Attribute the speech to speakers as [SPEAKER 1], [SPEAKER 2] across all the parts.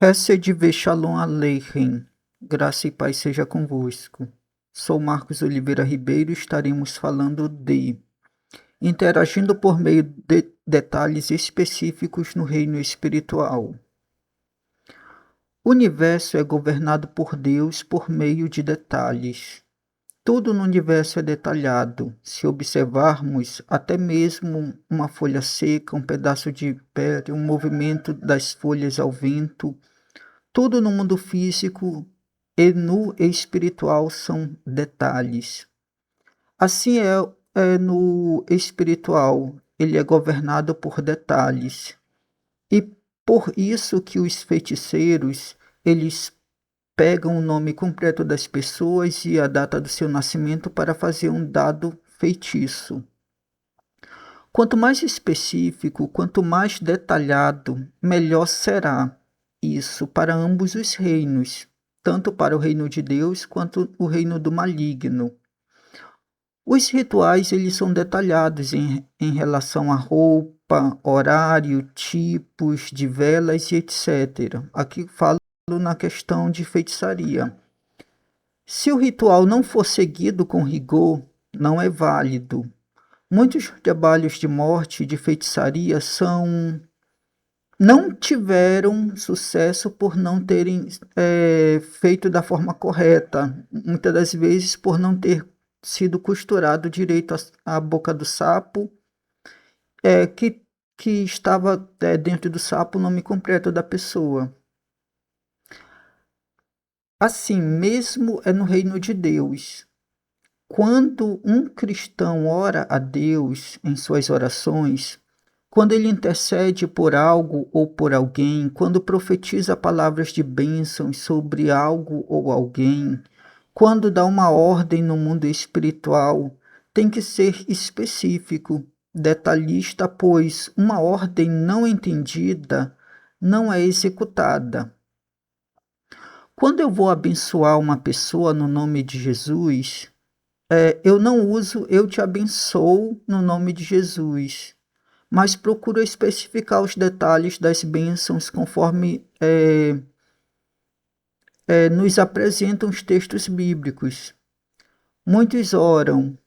[SPEAKER 1] Hesed ve Shalom Aleichem, graça e paz seja convosco. Sou Marcos Oliveira Ribeiro e estaremos falando de interagindo por meio de detalhes específicos no reino espiritual. O universo é governado por Deus por meio de detalhes. Tudo no universo é detalhado. Se observarmos até mesmo uma folha seca, um pedaço de pele, um movimento das folhas ao vento, tudo no mundo físico e no espiritual são detalhes. Assim é no espiritual, ele é governado por detalhes. E por isso que os feiticeiros, eles pegam o nome completo das pessoas e a data do seu nascimento para fazer um dado feitiço. Quanto mais específico, quanto mais detalhado, melhor será isso para ambos os reinos, tanto para o reino de Deus quanto o reino do maligno. Os rituais eles são detalhados em relação à roupa, horário, tipos de velas e etc. Aqui falo na questão de feitiçaria. Se o ritual não for seguido com rigor, não é válido. Muitos trabalhos de morte e de feitiçaria não tiveram sucesso por não terem feito da forma correta. Muitas das vezes por não ter sido costurado direito a boca do sapo, é, que, que estava dentro do sapo o nome completo da pessoa. Assim mesmo é no reino de Deus. Quando um cristão ora a Deus em suas orações, quando ele intercede por algo ou por alguém, quando profetiza palavras de bênção sobre algo ou alguém, quando dá uma ordem no mundo espiritual, tem que ser específico, detalhista, pois uma ordem não entendida não é executada. Quando eu vou abençoar uma pessoa no nome de Jesus, eu não uso eu te abençoo no nome de Jesus, mas procuro especificar os detalhes das bênçãos conforme nos apresentam os textos bíblicos. Muitos oram,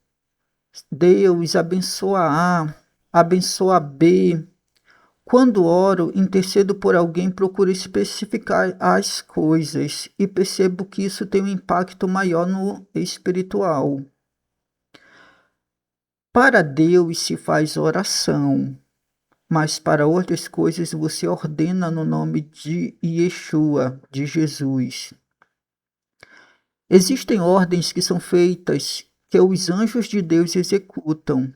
[SPEAKER 1] Deus abençoa A, abençoa B. Quando oro, intercedo por alguém, procuro especificar as coisas e percebo que isso tem um impacto maior no espiritual. Para Deus se faz oração, mas para outras coisas você ordena no nome de Yeshua, de Jesus. Existem ordens que são feitas que os anjos de Deus executam.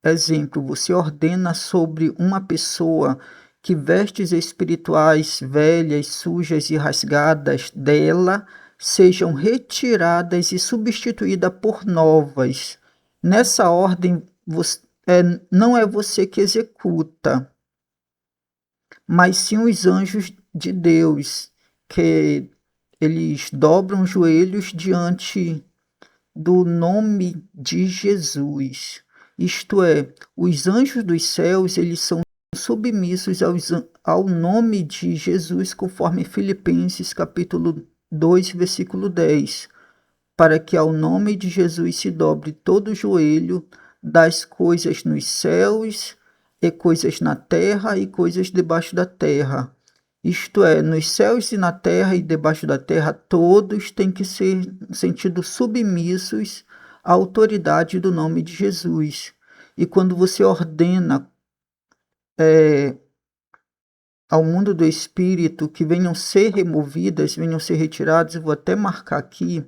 [SPEAKER 1] Exemplo, você ordena sobre uma pessoa que vestes espirituais velhas, sujas e rasgadas dela sejam retiradas e substituídas por novas. Nessa ordem, não é você que executa, mas sim os anjos de Deus, que eles dobram os joelhos diante do nome de Jesus. Isto é, os anjos dos céus, eles são submissos ao nome de Jesus, conforme Filipenses capítulo 2, versículo 10, para que ao nome de Jesus se dobre todo o joelho das coisas nos céus e coisas na terra e coisas debaixo da terra. Isto é, nos céus e na terra e debaixo da terra, todos têm que ser sentidos submissos à autoridade do nome de Jesus. E quando você ordena ao mundo do espírito que venham ser removidas, venham ser retiradas, eu vou até marcar aqui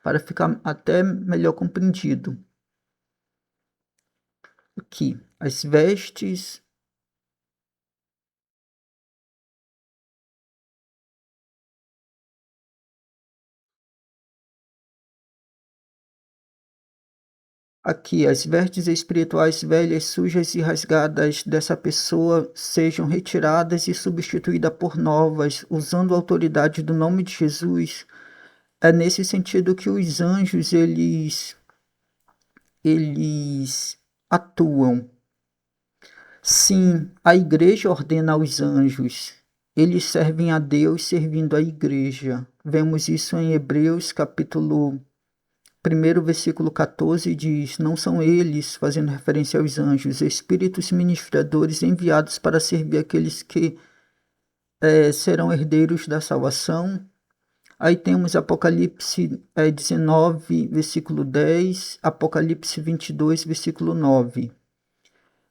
[SPEAKER 1] para ficar até melhor compreendido. Aqui, as vestes. Aqui, as vestes espirituais velhas, sujas e rasgadas dessa pessoa sejam retiradas e substituídas por novas, usando a autoridade do nome de Jesus. É nesse sentido que os anjos, eles atuam. Sim, a igreja ordena aos anjos. eles servem a Deus servindo a igreja. Vemos isso em Hebreus capítulo 1, versículo 14, diz: não são eles, fazendo referência aos anjos, espíritos ministradores enviados para servir aqueles que serão herdeiros da salvação. Aí temos Apocalipse 19, versículo 10, Apocalipse 22, versículo 9.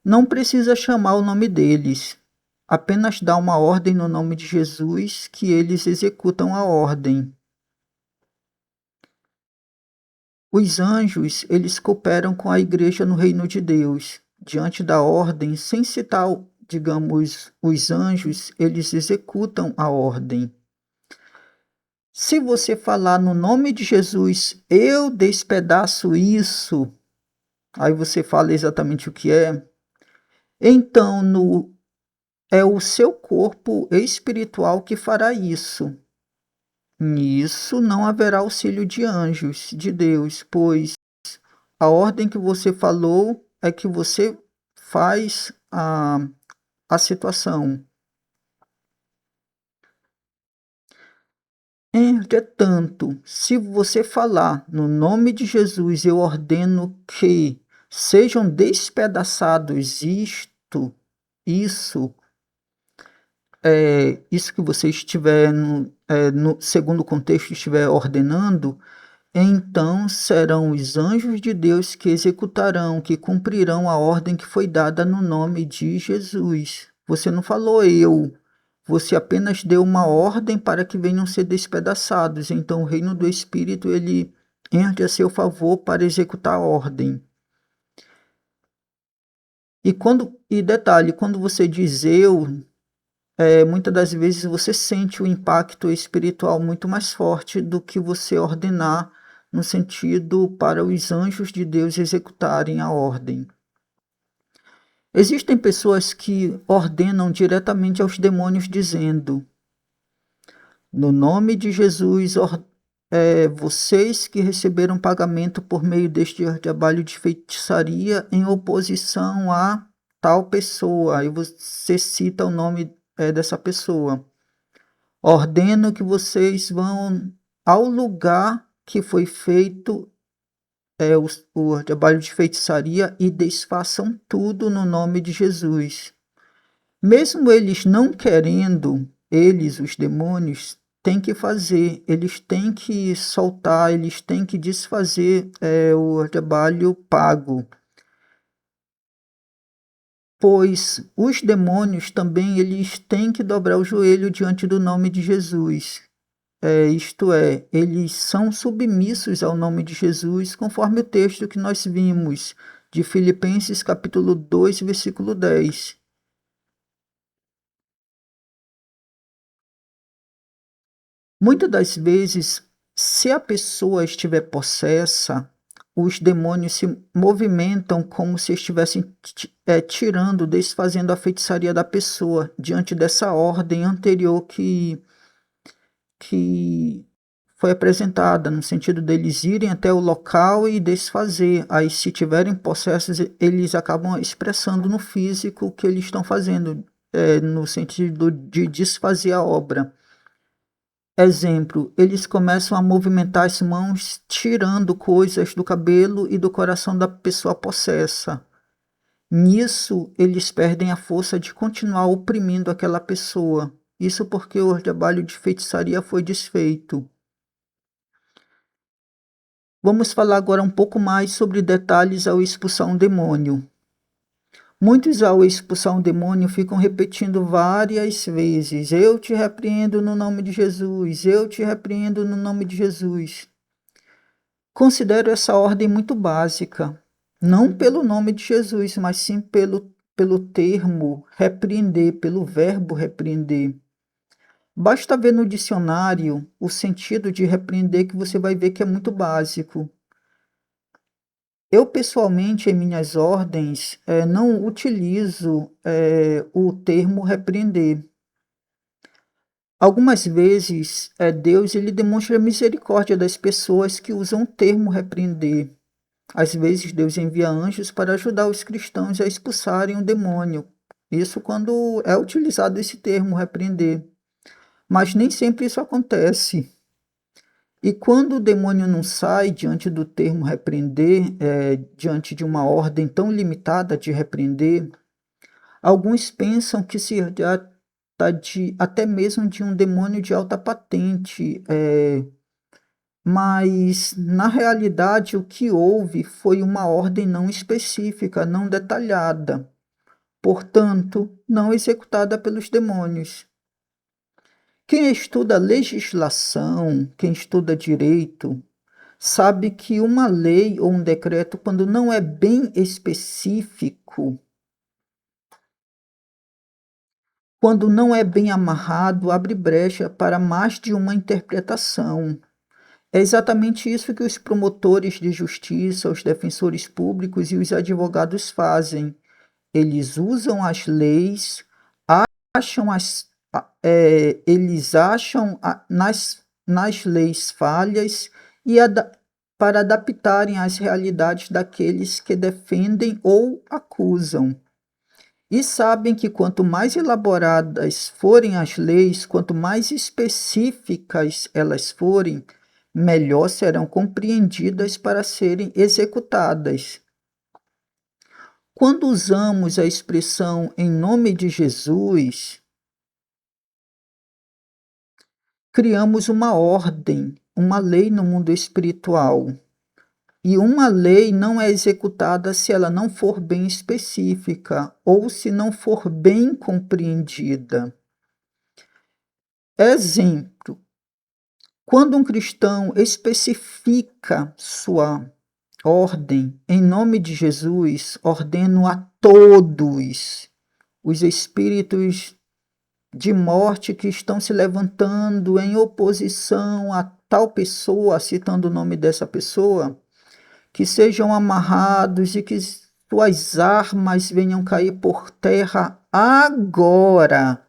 [SPEAKER 1] Não precisa chamar o nome deles, apenas dá uma ordem no nome de Jesus que eles executam a ordem. Os anjos, eles cooperam com a igreja no reino de Deus. Diante da ordem, sem citar, digamos, os anjos, eles executam a ordem. Se você falar no nome de Jesus, eu despedaço isso, aí você fala exatamente o que é, então é o seu corpo espiritual que fará isso. Nisso não haverá auxílio de anjos de Deus, pois a ordem que você falou é que você faz a situação. Entretanto, se você falar no nome de Jesus, eu ordeno que sejam despedaçados isso que você estiver, no segundo contexto, estiver ordenando, então serão os anjos de Deus que executarão, que cumprirão a ordem que foi dada no nome de Jesus. Você não falou eu, você apenas deu uma ordem para que venham ser despedaçados. Então o reino do Espírito, ele entra a seu favor para executar a ordem. E detalhe, quando você diz eu, muitas das vezes você sente o impacto espiritual muito mais forte do que você ordenar, no sentido para os anjos de Deus executarem a ordem. Existem pessoas que ordenam diretamente aos demônios dizendo: no nome de Jesus, vocês que receberam pagamento por meio deste trabalho de feitiçaria em oposição a tal pessoa, aí você cita o nome dessa pessoa. Ordeno que vocês vão ao lugar que foi feito o trabalho de feitiçaria e desfaçam tudo no nome de Jesus. Mesmo eles não querendo, eles, os demônios, têm que fazer, eles têm que soltar, eles têm que desfazer o trabalho pago. Pois os demônios também, eles têm que dobrar o joelho diante do nome de Jesus. Isto é, eles são submissos ao nome de Jesus, conforme o texto que nós vimos, de Filipenses capítulo 2, versículo 10. Muitas das vezes, se a pessoa estiver possessa, os demônios se movimentam como se estivessem tirando, desfazendo a feitiçaria da pessoa, diante dessa ordem anterior que foi apresentada, no sentido deles irem até o local e desfazer. Aí, se tiverem possessos, eles acabam expressando no físico o que eles estão fazendo, no sentido de desfazer a obra. Exemplo, eles começam a movimentar as mãos, tirando coisas do cabelo e do coração da pessoa possessa. Nisso, eles perdem a força de continuar oprimindo aquela pessoa. Isso porque o trabalho de feitiçaria foi desfeito. Vamos falar agora um pouco mais sobre detalhes ao expulsar um demônio. Muitos, ao expulsar um demônio, ficam repetindo várias vezes: eu te repreendo no nome de Jesus, eu te repreendo no nome de Jesus. Considero essa ordem muito básica, não pelo nome de Jesus, mas sim pelo termo repreender, pelo verbo repreender. Basta ver no dicionário o sentido de repreender que você vai ver que é muito básico. Eu, pessoalmente, em minhas ordens, não utilizo o termo repreender. Algumas vezes, Deus ele demonstra misericórdia das pessoas que usam o termo repreender. Às vezes, Deus envia anjos para ajudar os cristãos a expulsarem o demônio. Isso quando é utilizado esse termo repreender. Mas nem sempre isso acontece. E quando o demônio não sai diante do termo repreender, diante de uma ordem tão limitada de repreender, alguns pensam que se trata até mesmo de um demônio de alta patente, mas na realidade o que houve foi uma ordem não específica, não detalhada, portanto, não executada pelos demônios. Quem estuda legislação, quem estuda direito, sabe que uma lei ou um decreto, quando não é bem específico, quando não é bem amarrado, abre brecha para mais de uma interpretação. É exatamente isso que os promotores de justiça, os defensores públicos e os advogados fazem. Eles usam as leis, acham eles acham nas leis falhas e para adaptarem às realidades daqueles que defendem ou acusam. E sabem que quanto mais elaboradas forem as leis, quanto mais específicas elas forem, melhor serão compreendidas para serem executadas. Quando usamos a expressão em nome de Jesus, criamos uma ordem, uma lei no mundo espiritual. E uma lei não é executada se ela não for bem específica ou se não for bem compreendida. Exemplo: quando um cristão especifica sua ordem, em nome de Jesus, ordeno a todos os espíritos de morte que estão se levantando em oposição a tal pessoa, citando o nome dessa pessoa, que sejam amarrados e que suas armas venham cair por terra agora,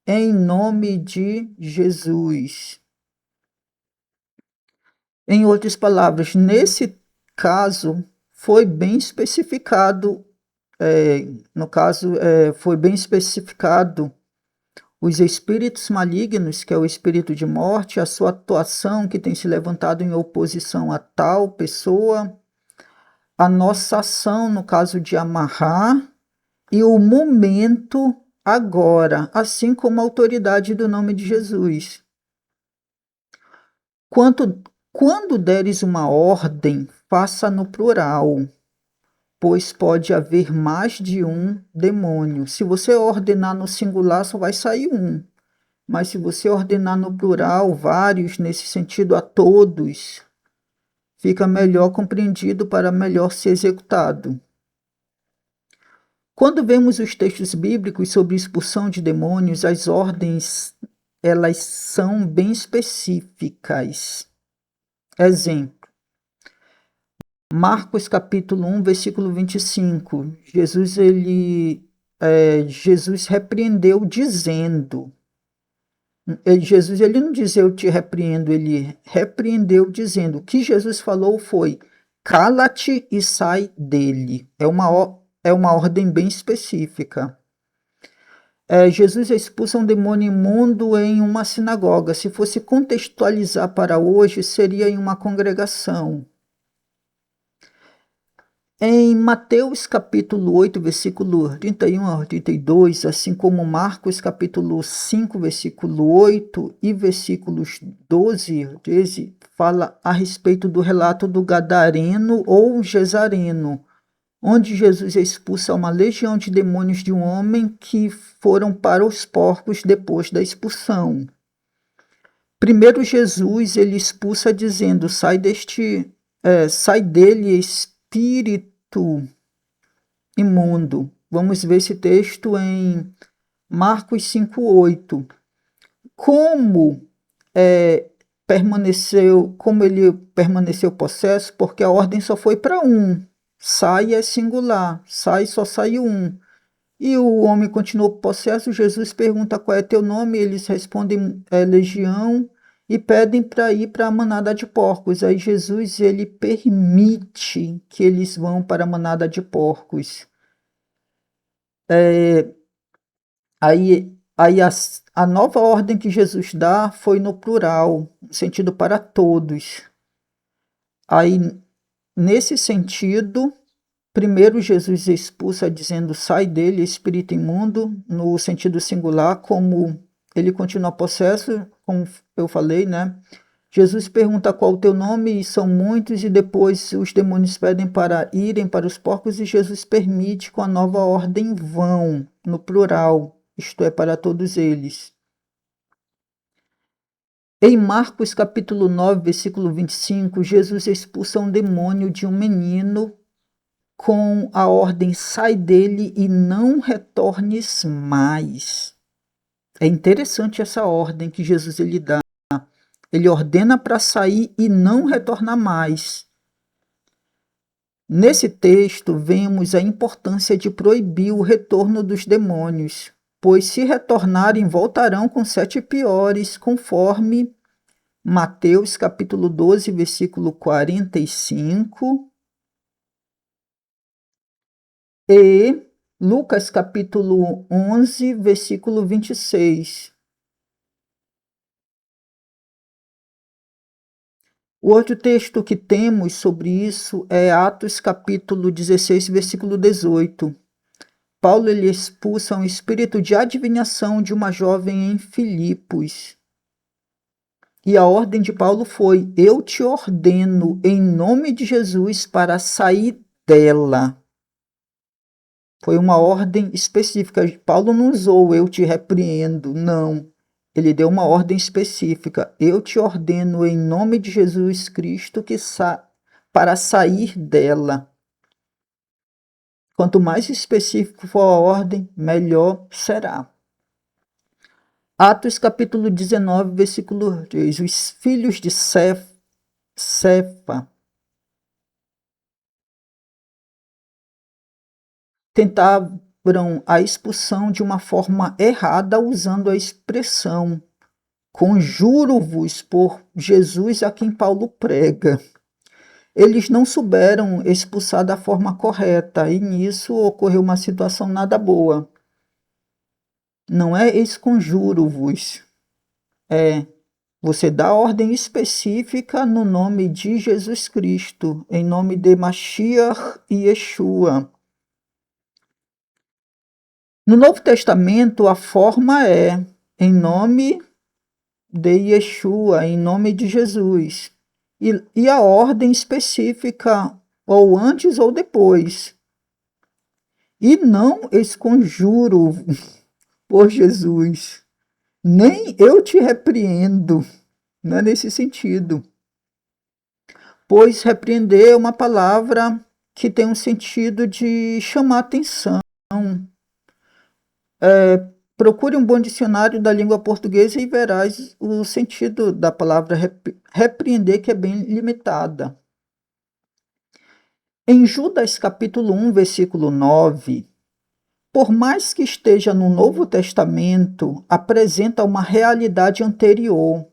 [SPEAKER 1] em nome de Jesus. Em outras palavras, nesse caso, foi bem especificado, foi bem especificado os espíritos malignos, que é o espírito de morte, a sua atuação que tem se levantado em oposição a tal pessoa, a nossa ação no caso de amarrar e o momento agora, assim como a autoridade do nome de Jesus. Quando deres uma ordem, faça no plural, pois pode haver mais de um demônio. Se você ordenar no singular, só vai sair um. Mas se você ordenar no plural, vários, nesse sentido a todos, fica melhor compreendido para melhor ser executado. Quando vemos os textos bíblicos sobre expulsão de demônios, as ordens, elas são bem específicas. Exemplo: Marcos capítulo 1, versículo 25. Jesus repreendeu dizendo... Jesus ele não diz eu te repreendo, ele repreendeu dizendo, o que Jesus falou foi, cala-te e sai dele. É uma ordem bem específica. Jesus expulsa um demônio imundo em uma sinagoga. Se fosse contextualizar para hoje, seria em uma congregação. Em Mateus capítulo 8, versículo 31 a 32, assim como Marcos capítulo 5, versículo 8 e versículos 12 a 13, fala a respeito do relato do Gadareno ou Gesareno, onde Jesus expulsa uma legião de demônios de um homem que foram para os porcos depois da expulsão. Primeiro Jesus ele expulsa dizendo, sai dele, espírito imundo. Vamos ver esse texto em Marcos 5:8. Como ele permaneceu possesso? Porque a ordem só foi para um. Sai é singular, só saiu um. E o homem continuou possesso. Jesus pergunta qual é teu nome, eles respondem legião e pedem para ir para a manada de porcos. Aí Jesus ele permite que eles vão para a manada de porcos. Aí Aí a nova ordem que Jesus dá foi no plural, no sentido para todos. Aí, nesse sentido, primeiro Jesus expulsa dizendo sai dele, espírito imundo, no sentido singular, como ele continua possesso, como eu falei, né? Jesus pergunta qual o teu nome, e são muitos, e depois os demônios pedem para irem para os porcos, e Jesus permite com a nova ordem vão, no plural, isto é, para todos eles. Em Marcos capítulo 9, versículo 25, Jesus expulsa um demônio de um menino com a ordem sai dele e não retornes mais. É interessante essa ordem que Jesus ele dá. Ele ordena para sair e não retornar mais. Nesse texto, vemos a importância de proibir o retorno dos demônios, pois se retornarem, voltarão com 7 piores, conforme Mateus capítulo 12, versículo 45 e Lucas capítulo 11, versículo 26. O outro texto que temos sobre isso é Atos capítulo 16, versículo 18. Paulo ele expulsa um espírito de adivinhação de uma jovem em Filipos. E a ordem de Paulo foi: eu te ordeno em nome de Jesus para sair dela. Foi uma ordem específica. Paulo não usou eu te repreendo, não. Ele deu uma ordem específica. Eu te ordeno em nome de Jesus Cristo para sair dela. Quanto mais específico for a ordem, melhor será. Atos capítulo 19, versículo 3. Os filhos de Cefa tentaram a expulsão de uma forma errada usando a expressão conjuro-vos por Jesus a quem Paulo prega. Eles não souberam expulsar da forma correta e nisso ocorreu uma situação nada boa. Não é esconjuro-vos, é você dá ordem específica no nome de Jesus Cristo, em nome de Mashiach e Yeshua. No Novo Testamento, a forma é em nome de Yeshua, em nome de Jesus. E a ordem específica, ou antes ou depois. E não esconjuro por Jesus. Nem eu te repreendo. Não é nesse sentido. Pois repreender é uma palavra que tem um sentido de chamar atenção. Procure um bom dicionário da língua portuguesa e verás o sentido da palavra repreender, que é bem limitada. Em Judas capítulo 1, versículo 9, por mais que esteja no Novo Testamento, apresenta uma realidade anterior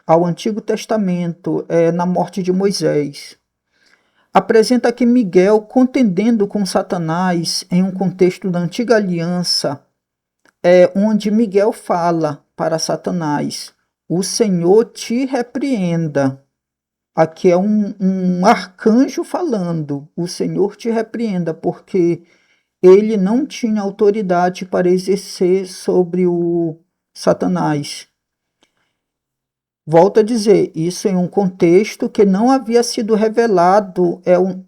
[SPEAKER 1] ao Antigo Testamento, na morte de Moisés. Apresenta que Miguel, contendendo com Satanás em um contexto da Antiga Aliança, onde Miguel fala para Satanás, o Senhor te repreenda. Aqui é um arcanjo falando, o Senhor te repreenda, porque ele não tinha autoridade para exercer sobre o Satanás. Volto a dizer, isso em um contexto que não havia sido revelado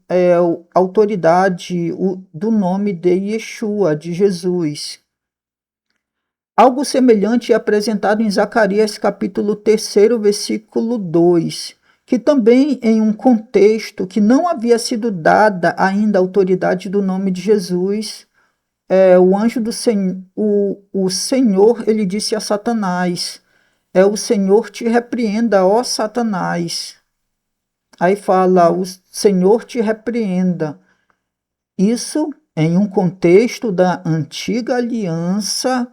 [SPEAKER 1] a autoridade do nome de Yeshua, de Jesus. Algo semelhante é apresentado em Zacarias capítulo 3, versículo 2, que também em um contexto que não havia sido dada ainda a autoridade do nome de Jesus, o anjo do Senhor, o Senhor, ele disse a Satanás, o Senhor te repreenda, ó Satanás. Aí fala, o Senhor te repreenda. Isso em um contexto da antiga aliança,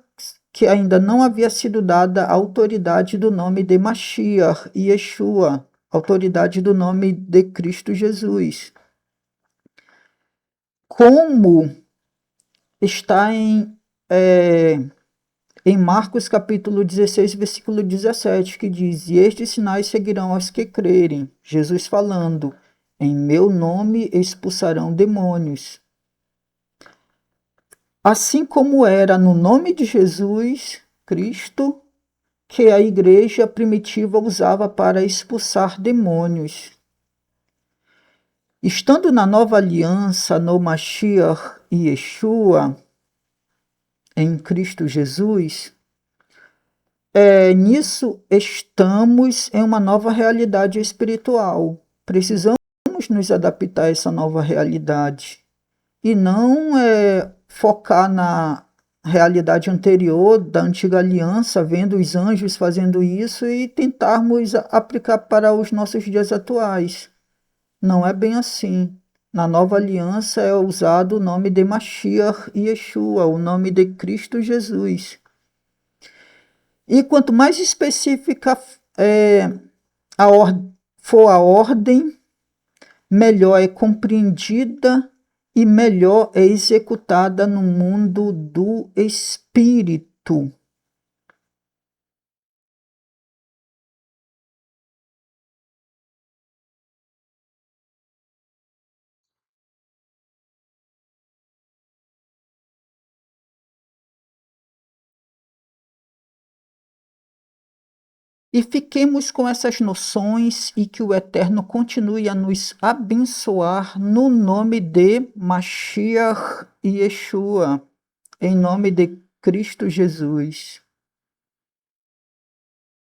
[SPEAKER 1] que ainda não havia sido dada a autoridade do nome de Mashiach e Yeshua, autoridade do nome de Cristo Jesus. Como está em em Marcos capítulo 16, versículo 17, que diz: E estes sinais seguirão aos que crerem. Jesus falando: Em meu nome expulsarão demônios. Assim como era no nome de Jesus Cristo que a igreja primitiva usava para expulsar demônios. Estando na nova aliança, no Mashiach e Yeshua, em Cristo Jesus, nisso estamos em uma nova realidade espiritual. Precisamos nos adaptar a essa nova realidade e não focar na realidade anterior da antiga aliança, vendo os anjos fazendo isso e tentarmos aplicar para os nossos dias atuais. Não é bem assim. Na nova aliança é usado o nome de Mashiach e Yeshua, o nome de Cristo Jesus. E quanto mais específica for a ordem, melhor é compreendida e melhor é executada no mundo do espírito. E fiquemos com essas noções e que o Eterno continue a nos abençoar no nome de Mashiach e Yeshua, em nome de Cristo Jesus.